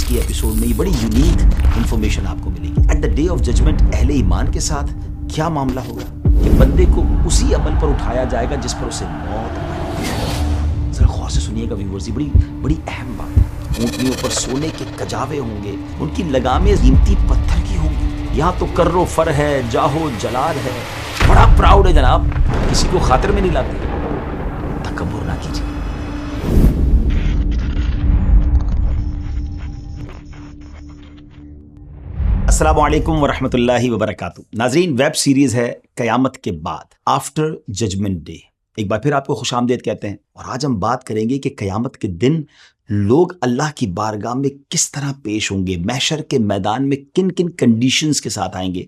کی ایپیسوڈ میں یہ بڑی یونیک انفارمیشن آپ کو ملے گی. At the day of judgement اہل ایمان کے ساتھ کیا معاملہ ہوگا کہ بندے کو اسی عمل پر اٹھایا جائے گا جس پر اسے موت آئے. ذرا غور سے سنیے گا ویورز، یہ بڑی اہم بات ہے. اونٹنیوں پر سونے کے کجاوے ہوں گے، ان کی لگامیں قیمتی پتھر کی ہوں گی. یہاں تو کر و فر ہے، جاہو جلال ہے، بڑا پراؤڈ ہے جناب، کسی کو خاطر میں نہیں لاتے. تکبر نہ کیجیے. السلام علیکم ورحمۃ اللہ وبرکاتہ. ناظرین، ویب سیریز ہے قیامت کے بعد، آفٹر ججمنٹ ڈے. ایک بار پھر آپ کو خوش آمدید کہتے ہیں، اور آج ہم بات کریں گے کہ قیامت کے دن لوگ اللہ کی بارگاہ میں کس طرح پیش ہوں گے، محشر کے میدان میں کن کن کنڈیشنز کے ساتھ آئیں گے.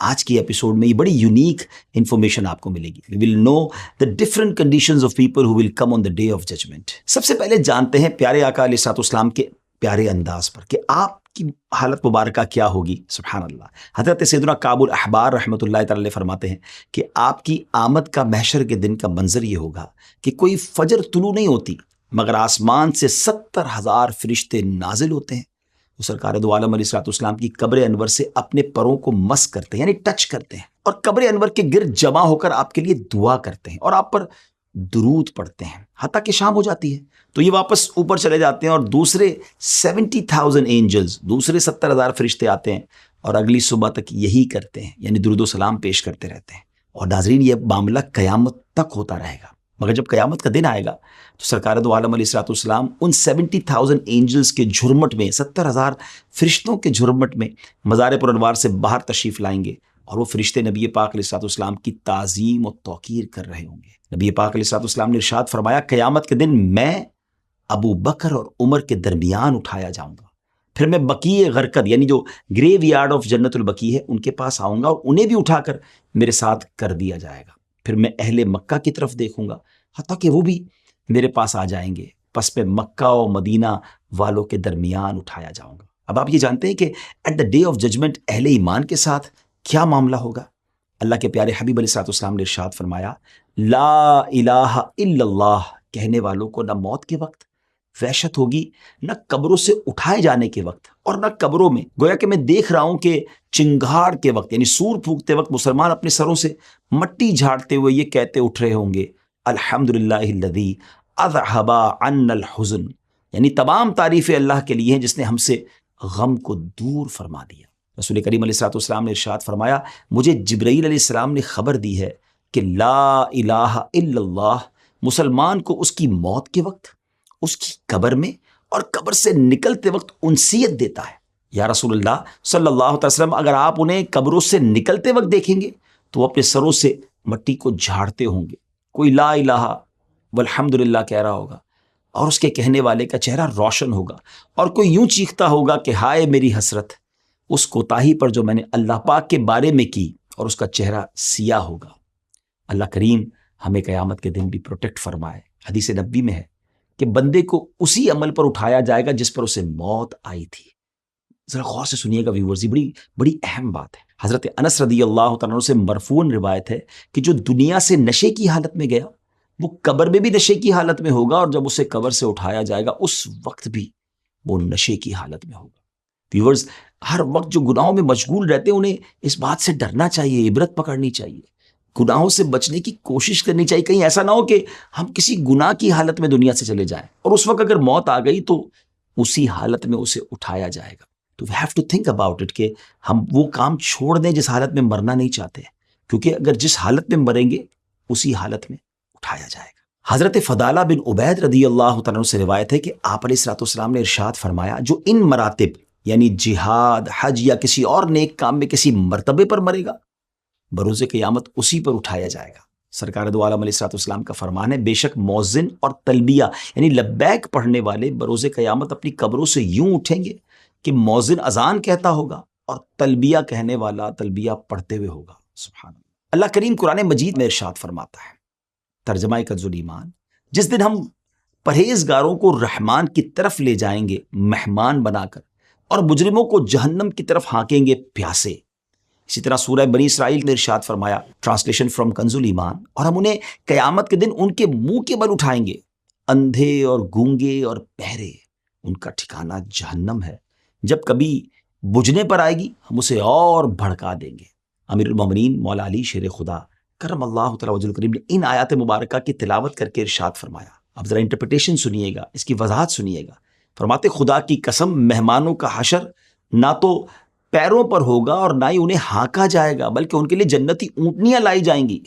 آج کی ایپیسوڈ میں یہ بڑی یونیک انفارمیشن آپ کو ملے گی. We will know the different conditions of people who will come on the day of judgment. سب سے پہلے جانتے ہیں پیارے آقا علیہ الصلوۃ والسلام کے پیارے انداز پر کہ آپ کی حالت مبارکہ کیا ہوگی. سبحان اللہ. حضرت سیدنا کعب الاحبار رحمۃ اللہ تعالی فرماتے ہیں کہ آپ کی آمد کا محشر کے دن کا منظر یہ ہوگا کہ کوئی فجر طلوع نہیں ہوتی مگر آسمان سے 70,000 فرشتے نازل ہوتے ہیں. وہ سرکار دو عالم علیہ الصلوۃ والسلام کی قبر انور سے اپنے پروں کو مس کرتے ہیں، یعنی ٹچ کرتے ہیں، اور قبر انور کے گرد جمع ہو کر آپ کے لیے دعا کرتے ہیں اور آپ پر درود پڑھتے ہیں حتیٰ کہ شام ہو جاتی ہے. تو یہ واپس اوپر چلے جاتے ہیں اور دوسرے 70,000 اینجلز، دوسرے 70,000 فرشتے آتے ہیں اور اگلی صبح تک یہی کرتے ہیں، یعنی درود و سلام پیش کرتے رہتے ہیں. اور ناظرین، یہ معاملہ قیامت تک ہوتا رہے گا. مگر جب قیامت کا دن آئے گا تو سرکار دو عالم علیہ الصلوۃ والسلام ان 70,000 اینجلز کے جھرمٹ میں، 70,000 فرشتوں کے جھرمٹ میں مزار پر انوار سے باہر تشریف لائیں گے، اور وہ فرشتے نبی پاک علیہ الصلوۃ والسلام کی تعظیم و توقیر کر رہے ہوں گے. نبی پاک علیہ الصلوۃ والسلام نے ارشاد فرمایا، قیامت کے دن میں ابو بکر اور عمر کے درمیان اٹھایا جاؤں گا، پھر میں بقیع غرقد، یعنی جو گریو یارڈ آف جنت البقیع ہے، ان کے پاس آؤں گا اور انہیں بھی اٹھا کر میرے ساتھ کر دیا جائے گا. پھر میں اہل مکہ کی طرف دیکھوں گا حتیٰ کہ وہ بھی میرے پاس آ جائیں گے، پس میں مکہ و مدینہ والوں کے درمیان اٹھایا جاؤں گا. اب آپ یہ جانتے ہیں کہ at the day of judgement اہل ایمان کے ساتھ کیا معاملہ ہوگا. اللہ کے پیارے حبیب علیہ الصلوۃ والسلام نے ارشاد فرمایا، لا الہ الا اللہ کہنے والوں کو نہ موت کے وقت وحشت ہوگی، نہ قبروں سے اٹھائے جانے کے وقت، اور نہ قبروں میں. گویا کہ میں دیکھ رہا ہوں کہ چنگھاڑ کے وقت، یعنی سور پھونکتے وقت مسلمان اپنے سروں سے مٹی جھاڑتے ہوئے یہ کہتے اٹھ رہے ہوں گے، الحمدللہ الذی اذھب عنا الحزن، یعنی تمام تعریفیں اللہ کے لیے ہیں جس نے ہم سے غم کو دور فرما دیا. رسول کریم علیہ الصلوۃ والسلام نے ارشاد فرمایا، مجھے جبرائیل علیہ السلام نے خبر دی ہے کہ لا الہ الا اللہ مسلمان کو اس کی موت کے وقت، اس کی قبر میں اور قبر سے نکلتے وقت انسیت دیتا ہے. یا رسول اللہ صلی اللہ علیہ وسلم، اگر آپ انہیں قبروں سے نکلتے وقت دیکھیں گے تو وہ اپنے سروں سے مٹی کو جھاڑتے ہوں گے. کوئی لا الہ والحمدللہ کہہ رہا ہوگا اور اس کے کہنے والے کا چہرہ روشن ہوگا، اور کوئی یوں چیختا ہوگا کہ ہائے میری حسرت اس کوتاہی پر جو میں نے اللہ پاک کے بارے میں کی، اور اس کا چہرہ سیاہ ہوگا. اللہ کریم ہمیں قیامت کے دن بھی پروٹیکٹ فرمائے. حدیث نبوی میں ہے کہ بندے کو اسی عمل پر اٹھایا جائے گا جس پر اسے موت آئی تھی. ذرا غور سے سنیے گا ویورز، یہ بڑی اہم بات ہے. حضرت انس رضی اللہ تعالیٰ عنہ سے مرفوعاً روایت ہے کہ جو دنیا سے نشے کی حالت میں گیا وہ قبر میں بھی نشے کی حالت میں ہوگا، اور جب اسے قبر سے اٹھایا جائے گا اس وقت بھی وہ نشے کی حالت میں ہوگا. ویورز، ہر وقت جو گناہوں میں مشغول رہتے ہیں انہیں اس بات سے ڈرنا چاہیے، عبرت پکڑنی چاہیے، گناہوں سے بچنے کی کوشش کرنی چاہیے. کہیں ایسا نہ ہو کہ ہم کسی گناہ کی حالت میں دنیا سے چلے جائیں اور اس وقت اگر موت آ گئی تو اسی حالت میں اسے اٹھایا جائے گا. تو we have to think about it کہ ہم وہ کام چھوڑ دیں جس حالت میں مرنا نہیں چاہتے، کیونکہ اگر جس حالت میں مریں گے اسی حالت میں اٹھایا جائے گا. حضرت فضالہ بن عبید رضی اللہ تعالیٰ عنہ سے روایت ہے کہ آپ علیہ الصلوۃ والسلام نے ارشاد فرمایا، جو ان مراتب یعنی جہاد، حج یا کسی اور نیک کام میں کسی مرتبے پر مرے گا بروز قیامت اسی پر اٹھایا جائے گا. سرکار دو عالم علیہ الصلوۃ والسلام کا فرمان ہے، بے شک مؤذن اور تلبیہ یعنی لبیک پڑھنے والے بروز قیامت اپنی قبروں سے یوں اٹھیں گے کہ مؤذن اذان کہتا ہوگا اور تلبیہ کہنے والا تلبیہ پڑھتے ہوئے ہوگا. سبحان اللہ. اللہ کریم قرآن مجید میں ارشاد فرماتا ہے، ترجمہ کنز الایمان، جس دن ہم پرہیزگاروں کو رحمان کی طرف لے جائیں گے مہمان بنا کر، اور مجرموں کو جہنم کی طرف ہانکیں گے پیاسے. اسی طرح سورہ بنی اسرائیل میں ارشاد فرمایا، ٹرانسلیشن فرام کنز الایمان، اور ہم انہیں قیامت کے دن ان کے منہ کے بل اٹھائیں گے، اندھے اور گونگے اور بہرے ان کا ٹھکانہ جہنم ہے، جب کبھی بجھنے پر آئے گی ہم اسے اور بھڑکا دیں گے۔ امیر المومنین مولا علی شیر خدا کرم اللہ تعالی وجہ الکریم نے ان آیات مبارکہ کی تلاوت کر کے ارشاد فرمایا۔ اب ذرا انٹرپریٹیشن سنیے گا، اس کی وضاحت سنیے گا۔ فرماتے خدا کی قسم مہمانوں کا حشر نہ تو پیروں پر ہوگا اور نہ ہی انہیں ہانکا جائے گا، بلکہ ان کے لیے جنتی اونٹنیاں لائی جائیں گی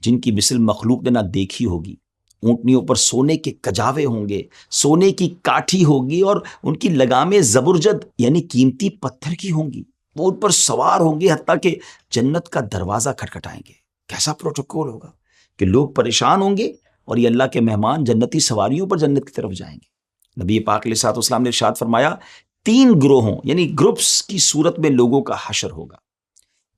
جن کی مثل مخلوق نے نہ دیکھی ہوگی۔ اونٹنیوں پر سونے کے کجاوے ہوں گے، سونے کی کاٹھی ہوگی اور ان کی لگامیں زبرجد یعنی قیمتی پتھر کی ہوں گی۔ وہ ان پر سوار ہوں گے حتیٰ کہ جنت کا دروازہ کھٹکھٹائیں گے۔ کیسا پروٹوکول ہوگا کہ لوگ پریشان ہوں گے اور یہ اللہ کے مہمان جنتی سواریوں پر جنت کی طرف جائیں گے۔ نبی پاک علیہ الصلوۃ والسلام نے ارشاد فرمایا 3 گروہوں یعنی گروپس کی صورت میں لوگوں کا حشر ہوگا،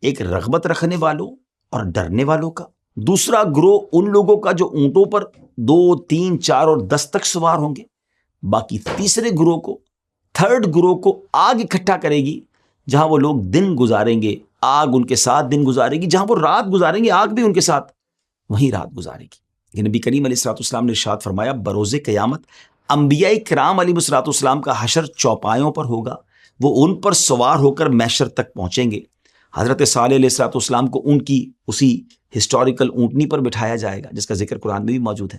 ایک رغبت رکھنے والوں اور ڈرنے والوں کا، دوسرا گروہ ان لوگوں کا جو اونٹوں پر 2، 3، 4 اور 10 تک سوار ہوں گے، باقی تیسرے گروہ کو، تھرڈ گروہ کو آگ اکٹھا کرے گی جہاں وہ لوگ دن گزاریں گے، آگ ان کے ساتھ دن گزارے گی، جہاں وہ رات گزاریں گے آگ بھی ان کے ساتھ وہیں رات گزارے گی۔ یہ نبی کریم علیہ الصلوۃ والسلام نے ارشاد فرمایا بروز قیامت انبیاء کرام علیہ الصلوۃ والسلام کا حشر چوپایوں پر ہوگا، وہ ان پر سوار ہو کر محشر تک پہنچیں گے۔ حضرت صالح علیہ الصلوۃ والسلام کو ان کی اسی ہسٹوریکل اونٹنی پر بٹھایا جائے گا جس کا ذکر قرآن میں بھی موجود ہے۔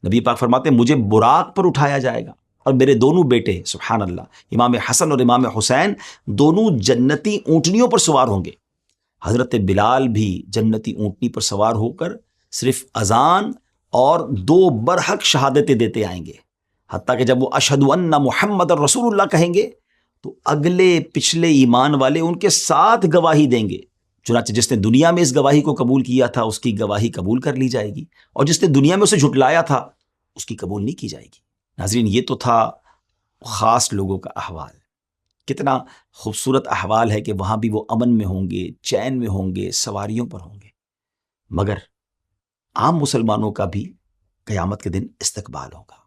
نبی پاک فرماتے ہیں مجھے براق پر اٹھایا جائے گا اور میرے دونوں بیٹے سبحان اللہ امام حسن اور امام حسین دونوں جنتی اونٹنیوں پر سوار ہوں گے۔ حضرت بلال بھی جنتی اونٹنی پر سوار ہو کر صرف اذان اور 2 برحق شہادتیں دیتے آئیں گے، حتیٰ کہ جب وہ اشہد ان محمد رسول اللہ کہیں گے تو اگلے پچھلے ایمان والے ان کے ساتھ گواہی دیں گے۔ چنانچہ جس نے دنیا میں اس گواہی کو قبول کیا تھا اس کی گواہی قبول کر لی جائے گی، اور جس نے دنیا میں اسے جھٹلایا تھا اس کی قبول نہیں کی جائے گی۔ ناظرین یہ تو تھا خاص لوگوں کا احوال، کتنا خوبصورت احوال ہے کہ وہاں بھی وہ امن میں ہوں گے، چین میں ہوں گے، سواریوں پر ہوں گے۔ مگر عام مسلمانوں کا بھی قیامت کے دن استقبال ہوگا۔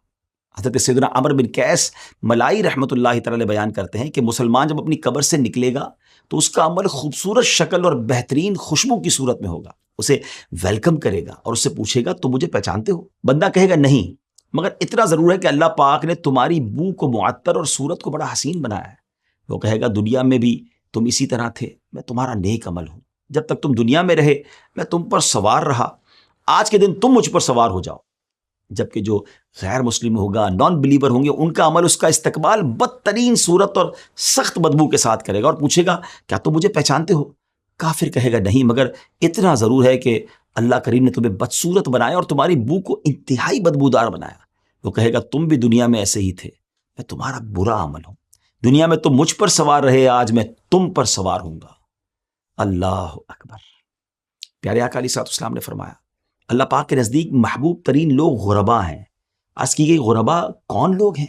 حضرت سیدنا عمرو بن قیس ملائی رحمۃ اللہ تعالی بیان کرتے ہیں کہ مسلمان جب اپنی قبر سے نکلے گا تو اس کا عمل خوبصورت شکل اور بہترین خوشبو کی صورت میں ہوگا، اسے ویلکم کرے گا اور اس سے پوچھے گا تم مجھے پہچانتے ہو؟ بندہ کہے گا نہیں، مگر اتنا ضرور ہے کہ اللہ پاک نے تمہاری بو کو معطر اور صورت کو بڑا حسین بنایا ہے۔ وہ کہے گا دنیا میں بھی تم اسی طرح تھے، میں تمہارا نیک عمل ہوں، جب تک تم دنیا میں رہے میں تم پر سوار رہا، آج کے دن تم مجھ پر سوار ہو جاؤ۔ جبکہ جو غیر مسلم ہوگا، نان بلیور ہوں گے، ان کا عمل اس کا استقبال بدترین صورت اور سخت بدبو کے ساتھ کرے گا اور پوچھے گا کیا تم مجھے پہچانتے ہو؟ کافر کہے گا نہیں، مگر اتنا ضرور ہے کہ اللہ کریم نے تمہیں بدصورت بنایا اور تمہاری بو کو انتہائی بدبودار بنایا۔ وہ کہے گا تم بھی دنیا میں ایسے ہی تھے، میں تمہارا برا عمل ہوں، دنیا میں تم مجھ پر سوار رہے، آج میں تم پر سوار ہوں گا۔ اللہ اکبر۔ پیارے آقا علیہ الصلوۃ والسلام نے فرمایا اللہ پاک کے نزدیک محبوب ترین لوگ غربا ہیں۔ عرض کی گئی غربا کون لوگ ہیں؟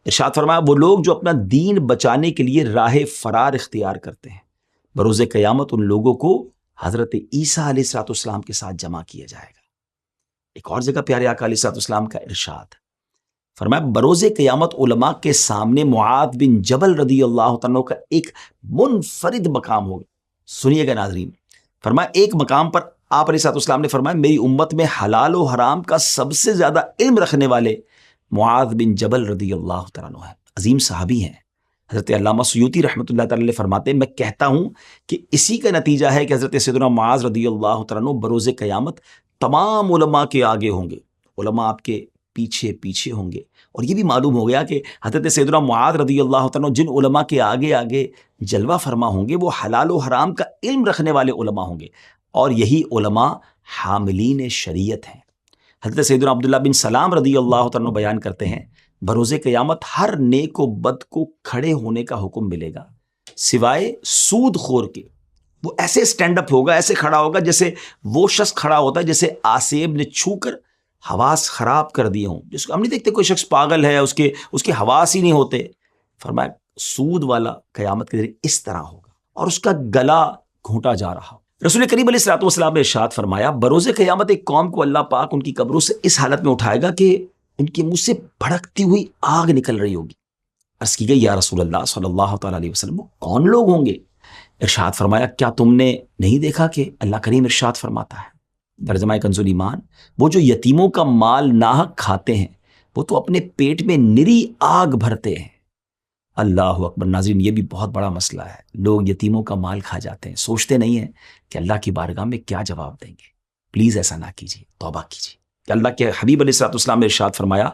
ارشاد فرمایا وہ لوگ جو اپنا دین بچانے کے لیے راہ فرار اختیار کرتے ہیں۔ بروز قیامت ان لوگوں کو حضرت عیسیٰ علیہ الصلوۃ والسلام کے ساتھ جمع کیا جائے گا۔ ایک اور جگہ پیارے آقا علیہ الصلوۃ والسلام کا ارشاد فرمایا بروز قیامت علماء کے سامنے معاذ بن جبل رضی اللہ عنہ کا ایک منفرد مقام ہوگا۔ سنیے گا ناظرین، فرمایا ایک مقام پر آپ علیہ الصلوۃ والسلام نے فرمایا میری امت میں حلال و حرام کا سب سے زیادہ علم رکھنے والے معاذ بن جبل رضی اللہ تعالیٰ عنہ ہیں، عظیم صحابی ہیں۔ حضرت علامہ سیوطی رحمۃ اللہ تعالی فرماتے ہیں میں کہتا ہوں کہ اسی کا نتیجہ ہے کہ حضرت سیدنا معاذ رضی اللہ تعالیٰ عنہ بروز قیامت تمام علماء کے آگے ہوں گے، علماء آپ کے پیچھے پیچھے ہوں گے۔ اور یہ بھی معلوم ہو گیا کہ حضرت سیدنا معاذ رضی اللہ تعالیٰ عنہ جن علماء کے آگے آگے جلوہ فرما ہوں گے وہ حلال و حرام کا علم رکھنے والے علماء ہوں گے، اور یہی علماء حاملین شریعت ہیں۔ حضرت سیدنا عبداللہ بن سلام رضی اللہ تعالیٰ عنہ بیان کرتے ہیں بروز قیامت ہر نیک و بد کو کھڑے ہونے کا حکم ملے گا سوائے سود خور کے۔ وہ ایسے سٹینڈ اپ ہوگا، ایسے کھڑا ہوگا جیسے وہ شخص کھڑا ہوتا ہے جیسے آسیب نے چھو کر حواس خراب کر دیے ہوں، جس کو ہم نہیں دیکھتے کوئی شخص پاگل ہے، اس کے حواس ہی نہیں ہوتے۔ فرمایا سود والا قیامت کے دن اس طرح ہوگا اور اس کا گلا گھونٹا جا رہا ہو۔ رسول کریم علیہ الصلوۃ والسلام نے ارشاد فرمایا بروز قیامت ایک قوم کو اللہ پاک ان کی قبروں سے اس حالت میں اٹھائے گا کہ ان کے منہ سے بھڑکتی ہوئی آگ نکل رہی ہوگی۔ عرض کی گئی یا رسول اللہ صلی اللہ تعالی علیہ وسلم وہ کون لوگ ہوں گے؟ ارشاد فرمایا کیا تم نے نہیں دیکھا کہ اللہ کریم ارشاد فرماتا ہے ترجمہ کنز ایمان وہ جو یتیموں کا مال ناحق کھاتے ہیں وہ تو اپنے پیٹ میں نری آگ بھرتے ہیں۔ اللہ اکبر. ناظرین یہ بھی بہت بڑا مسئلہ ہے. لوگ یتیموں کا مال کھا جاتے ہیں, سوچتے نہیں ہیں کہ اللہ کی بارگاہ میں کیا جواب دیں گے. پلیز ایسا نہ کیجیے, توبہ کیجیے. کہ اللہ کے حبیب علیہ الصلوۃ والسلام نے ارشاد فرمایا,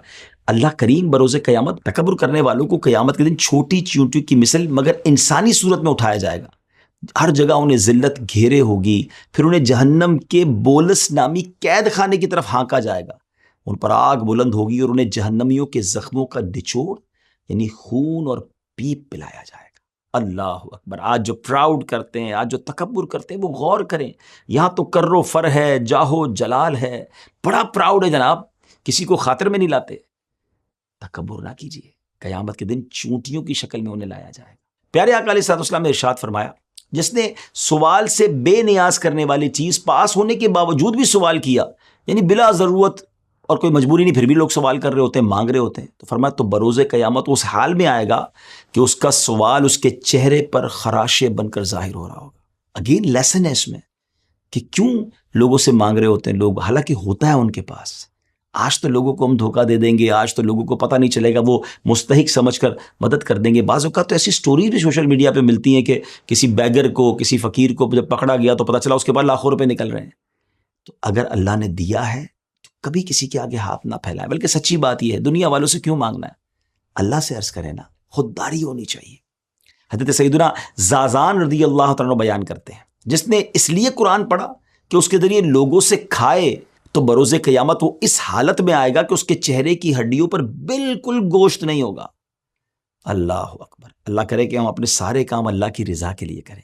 اللہ کریم بروز قیامت تکبر کرنے والوں کو قیامت کے دن چھوٹی چیونٹی کی مثل مگر انسانی صورت میں اٹھایا جائے گا. ہر جگہ انہیں ذلت گھیرے ہوگی, پھر انہیں جہنم کے بولس نامی قید خانے کی طرف ہانکا جائے گا. ان پر آگ بلند ہوگی اور انہیں جہنمیوں کے زخموں کا نچوڑ یعنی خون اور پیپ پلایا جائے گا. اللہ اکبر. آج جو پراؤڈ کرتے ہیں, آج جو تکبر کرتے ہیں, وہ غور کریں. یہاں تو کر و فر ہے, جاہو جلال ہے, بڑا پراؤڈ ہے جناب, کسی کو خاطر میں نہیں لاتے. تکبر نہ کیجیے, قیامت کے دن چونٹیوں کی شکل میں انہیں لایا جائے گا. پیارے آقا علیہ الصلوۃ والسلام نے ارشاد فرمایا, جس نے سوال سے بے نیاز کرنے والی چیز پاس ہونے کے باوجود بھی سوال کیا, یعنی بلا ضرورت اور کوئی مجبوری نہیں, پھر بھی لوگ سوال کر رہے ہوتے ہیں, مانگ رہے ہوتے ہیں, تو فرمایا تو بروز قیامت اس حال میں آئے گا کہ اس کا سوال اس کے چہرے پر خراشے بن کر ظاہر ہو رہا ہوگا. اگین لیسن ہے اس میں کہ کیوں لوگوں سے مانگ رہے ہوتے ہیں لوگ, حالانکہ ہوتا ہے ان کے پاس. آج تو لوگوں کو ہم دھوکہ دے دیں گے, آج تو لوگوں کو پتہ نہیں چلے گا, وہ مستحق سمجھ کر مدد کر دیں گے. بعض اوقات تو ایسی سٹوریز بھی سوشل میڈیا پہ ملتی ہیں کہ کسی بیگر کو, کسی فقیر کو جب پکڑا گیا تو پتہ چلا اس کے بعد لاکھوں روپے نکل رہے ہیں. تو اگر اللہ نے دیا ہے تو کبھی کسی کے آگے ہاتھ نہ پھیلائے, بلکہ سچی بات یہ ہے, دنیا والوں سے کیوں مانگنا ہے, اللہ سے عرض کرے نا, خودداری ہونی چاہیے. حضرت سیدنا زازان رضی اللہ تعالیٰ بیان کرتے ہیں, جس نے اس لیے قرآن پڑھا کہ اس کے ذریعے لوگوں سے کھائے, تو بروز قیامت وہ اس حالت میں آئے گا کہ اس کے چہرے کی ہڈیوں پر بالکل گوشت نہیں ہوگا. اللہ اکبر. اللہ کرے کہ ہم اپنے سارے کام اللہ کی رضا کے لیے کریں.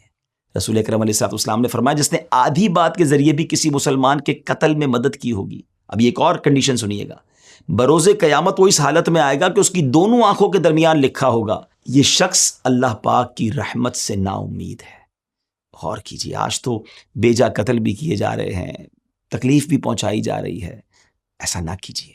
رسول اکرم علیہ الصلوۃ والسلام نے فرمایا, جس نے آدھی بات کے ذریعے بھی کسی مسلمان کے قتل میں مدد کی ہوگی. اب ایک اور کنڈیشن سنیے گا, بروز قیامت وہ اس حالت میں آئے گا کہ اس کی دونوں آنکھوں کے درمیان لکھا ہوگا, یہ شخص اللہ پاک کی رحمت سے نا امید ہے. غور کیجیے, آج تو بیجا قتل بھی کیے جا رہے ہیں, تکلیف بھی پہنچائی جا رہی ہے. ایسا نہ کیجیے.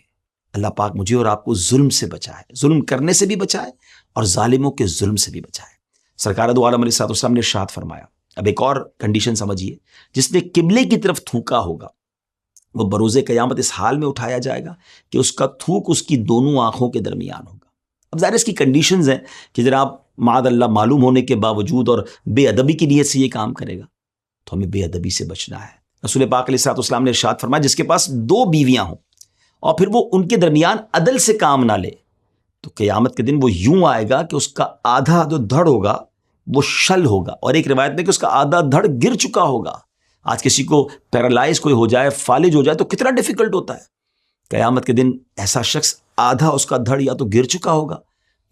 اللہ پاک مجھے اور آپ کو ظلم سے بچائے, ظلم کرنے سے بھی بچائے اور ظالموں کے ظلم سے بھی بچائے. سرکار دو عالم علیہ الصلوۃ والسلام نے ارشاد فرمایا, اب ایک اور کنڈیشن سمجھیے, جس نے قبلے کی طرف تھوکا ہوگا وہ بروز قیامت اس حال میں اٹھایا جائے گا کہ اس کا تھوک اس کی دونوں آنکھوں کے درمیان ہوگا. اب ظاہر اس کی کنڈیشنز ہیں کہ جناب معاذ اللہ معلوم ہونے کے باوجود اور بے ادبی کی نیت سے یہ کام کرے گا, تو ہمیں بے ادبی سے بچنا ہے. رسول پاک علیہ الصلوۃ والسلام نے ارشاد فرمایا, جس کے پاس 2 بیویاں ہوں اور پھر وہ ان کے درمیان عدل سے کام نہ لے, تو قیامت کے دن وہ یوں آئے گا کہ اس کا آدھا جو دھڑ ہوگا وہ شل ہوگا, اور ایک روایت میں کہ اس کا آدھا دھڑ گر چکا ہوگا. آج کسی کو پیرالائز کوئی ہو جائے, فالج ہو جائے, تو کتنا ڈیفیکلٹ ہوتا ہے. قیامت کے دن ایسا شخص آدھا اس کا دھڑ یا تو گر چکا ہوگا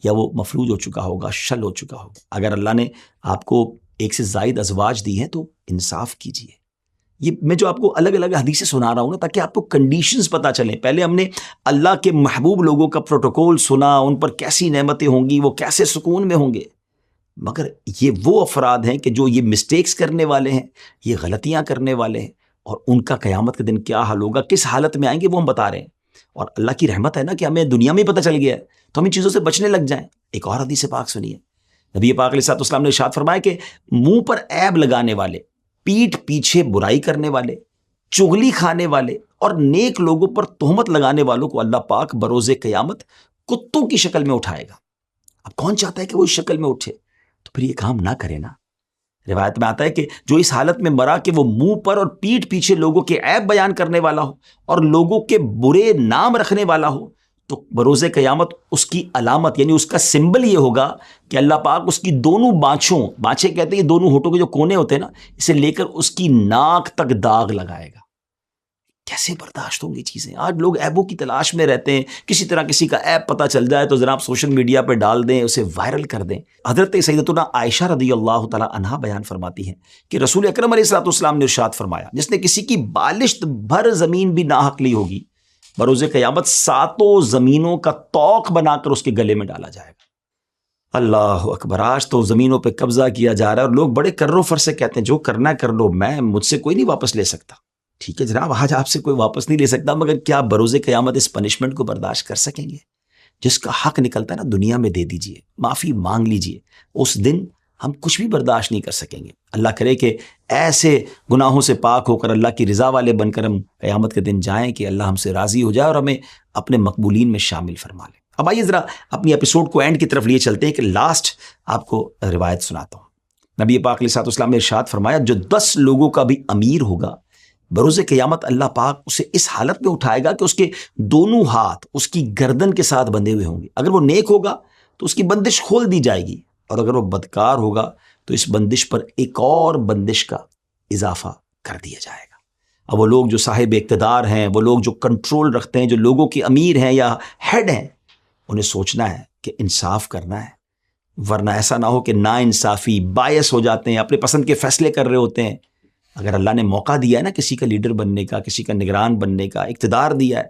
یا وہ مفلوج ہو چکا ہوگا, شل ہو چکا ہوگا. اگر اللہ نے آپ کو ایک سے زائد ازواج دی ہیں تو انصاف کیجیے. یہ میں جو آپ کو الگ الگ حدیثیں سنا رہا ہوں نا, تاکہ آپ کو کنڈیشنز پتہ چلیں. پہلے ہم نے اللہ کے محبوب لوگوں کا پروٹوکول سنا, ان پر کیسی نعمتیں ہوں گی, وہ کیسے سکون میں ہوں گے. مگر یہ وہ افراد ہیں کہ جو یہ مسٹیکس کرنے والے ہیں, یہ غلطیاں کرنے والے ہیں, اور ان کا قیامت کے دن کیا حال ہوگا, کس حالت میں آئیں گے, وہ ہم بتا رہے ہیں. اور اللہ کی رحمت ہے نا کہ ہمیں دنیا میں ہی پتہ چل گیا ہے, تو ہم ان چیزوں سے بچنے لگ جائیں. ایک اور حدیث پاک سنیے. نبی پاک علیہ الصلوۃ والسلام نے ارشاد فرمایا کہ منہ پر عیب لگانے والے, پیٹھ پیچھے برائی کرنے والے, چغلی کھانے والے اور نیک لوگوں پر تہمت لگانے والوں کو اللہ پاک بروز قیامت کتوں کی شکل میں اٹھائے گا. اب کون چاہتا ہے کہ وہ اس شکل میں اٹھے؟ تو پھر یہ کام نہ کرے نا. روایت میں آتا ہے کہ جو اس حالت میں مرا کہ وہ منہ پر اور پیٹھ پیچھے لوگوں کے عیب بیان کرنے والا ہو اور لوگوں کے برے نام رکھنے والا ہو, تو بروز قیامت اس کی علامت یعنی اس کا سمبل یہ ہوگا کہ اللہ پاک اس کی دونوں بانچیں کہتے ہیں یہ دونوں ہونٹوں کے جو کونے ہوتے ہیں نا, اسے لے کر اس کی ناک تک داغ لگائے گا. کیسے برداشت ہوں گی چیزیں؟ آج لوگ عیبوں کی تلاش میں رہتے ہیں, کسی طرح کسی کا عیب پتہ چل جائے تو جناب سوشل میڈیا پہ ڈال دیں, اسے وائرل کر دیں. حضرت سیدتنا عائشہ رضی اللہ تعالیٰ عنہا بیان فرماتی ہیں کہ رسول اکرم علیہ الصلوۃ والسلام نے ارشاد فرمایا, جس نے کسی کی بالشت بھر زمین بھی ناحق لی ہوگی, بروز قیامت 7 زمینوں کا طوق بنا کر اس کے گلے میں ڈالا جائے گا. اللہ اکبر. آج تو زمینوں پہ قبضہ کیا جا رہا ہے اور لوگ بڑے کر و فر سے کہتے ہیں جو کرنا ہے کر لو, مجھ سے کوئی نہیں واپس لے سکتا. ٹھیک ہے جناب, آج آپ سے کوئی واپس نہیں لے سکتا, مگر کیا بروز قیامت اس پنشمنٹ کو برداشت کر سکیں گے؟ جس کا حق نکلتا ہے نا دنیا میں دے دیجئے, معافی مانگ لیجئے. اس دن ہم کچھ بھی برداشت نہیں کر سکیں گے. اللہ کرے کہ ایسے گناہوں سے پاک ہو کر اللہ کی رضا والے بن کر ہم قیامت کے دن جائیں کہ اللہ ہم سے راضی ہو جائے اور ہمیں اپنے مقبولین میں شامل فرما لے. اب آئیے ذرا اپنی ایپیسوڈ کو اینڈ کی طرف لیے چلتے ہیں کہ لاسٹ آپ کو روایت سناتا ہوں۔ نبی پاک علیہ الصلوۃ والسلام نے ارشاد فرمایا، جو 10 لوگوں کا بھی امیر ہوگا بروز قیامت اللہ پاک اسے اس حالت میں اٹھائے گا کہ اس کے دونوں ہاتھ اس کی گردن کے ساتھ بندھے ہوئے ہوں گے۔ اگر وہ نیک ہوگا تو اس کی بندش کھول دی جائے گی، اور اگر وہ بدکار ہوگا تو اس بندش پر ایک اور بندش کا اضافہ کر دیا جائے گا۔ اب وہ لوگ جو صاحب اقتدار ہیں، وہ لوگ جو کنٹرول رکھتے ہیں، جو لوگوں کے امیر ہیں یا ہیڈ ہیں، انہیں سوچنا ہے کہ انصاف کرنا ہے، ورنہ ایسا نہ ہو کہ نا انصافی بائس ہو جاتے ہیں، اپنے پسند کے فیصلے کر رہے ہوتے ہیں۔ اگر اللہ نے موقع دیا ہے نا کسی کا لیڈر بننے کا، کسی کا نگران بننے کا، اقتدار دیا ہے،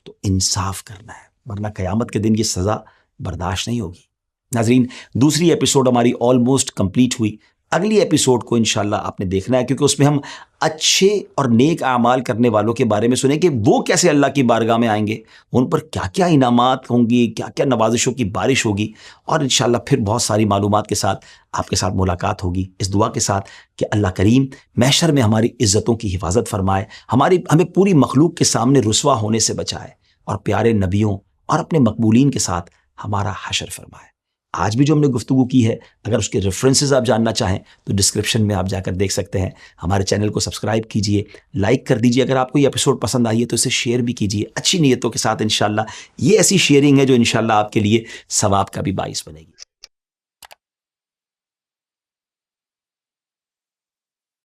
تو انصاف کرنا ہے، ورنہ قیامت کے دن یہ سزا برداشت نہیں ہوگی۔ ناظرین، دوسری ایپیسوڈ ہماری آلموسٹ کمپلیٹ ہوئی۔ اگلی ایپیسوڈ کو انشاءاللہ آپ نے دیکھنا ہے، کیونکہ اس میں ہم اچھے اور نیک اعمال کرنے والوں کے بارے میں سنیں کہ وہ کیسے اللہ کی بارگاہ میں آئیں گے، ان پر کیا کیا انعامات ہوں گی، کیا کیا نوازشوں کی بارش ہوگی، اور انشاءاللہ پھر بہت ساری معلومات کے ساتھ آپ کے ساتھ ملاقات ہوگی، اس دعا کے ساتھ کہ اللہ کریم محشر میں ہماری عزتوں کی حفاظت فرمائے، ہمیں پوری مخلوق کے سامنے رسوا ہونے سے بچائے، اور پیارے نبیوں اور اپنے مقبولین کے ساتھ ہمارا حشر فرمائے۔ آج بھی جو ہم نے گفتگو کی ہے، اگر اس کے ریفرنسز آپ جاننا چاہیں تو ڈسکرپشن میں آپ جا کر دیکھ سکتے ہیں۔ ہمارے چینل کو سبسکرائب کیجئے، لائک کر دیجئے، اگر آپ کو یہ ایپیسوڈ پسند آئی ہے تو اسے شیئر بھی کیجئے اچھی نیتوں کے ساتھ۔ انشاءاللہ یہ ایسی شیئرنگ ہے جو انشاءاللہ آپ کے لیے ثواب کا بھی باعث بنے گی۔